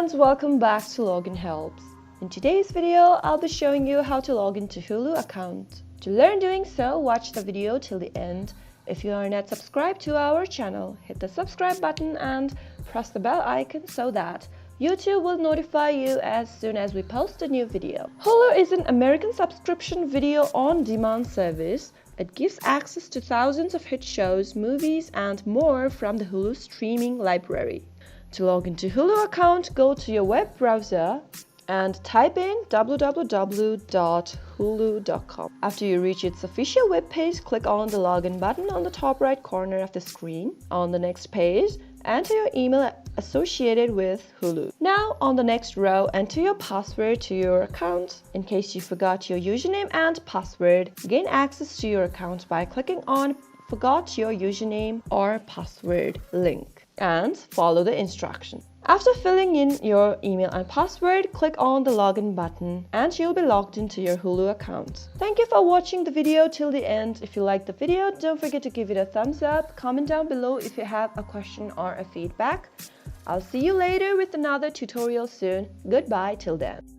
and welcome back to Login Helps. In today's video, I'll be showing you how to log into Hulu account. To learn doing so, watch the video till the end. If you are not subscribed to our channel, hit the subscribe button and press the bell icon so that YouTube will notify you as soon as we post a new video. Hulu is an American subscription video on-demand service. It gives access to thousands of hit shows, movies, and more from the Hulu streaming library. To log into Hulu account, go to your web browser and type in www.hulu.com. After you reach its official web page, click on the login button on the top right corner of the screen. On the next page, enter your email associated with Hulu. Now, on the next row, enter your password to your account. In case you forgot your username and password, gain access to your account by clicking on Forgot Your Username or Password link and follow the instructions. After filling in your email and password, click on the login button and you'll be logged into your Hulu account. Thank you for watching the video till the end. If you liked the video, don't forget to give it a thumbs up. Comment down below if you have a question or a feedback. I'll see you later with another tutorial soon. Goodbye till then.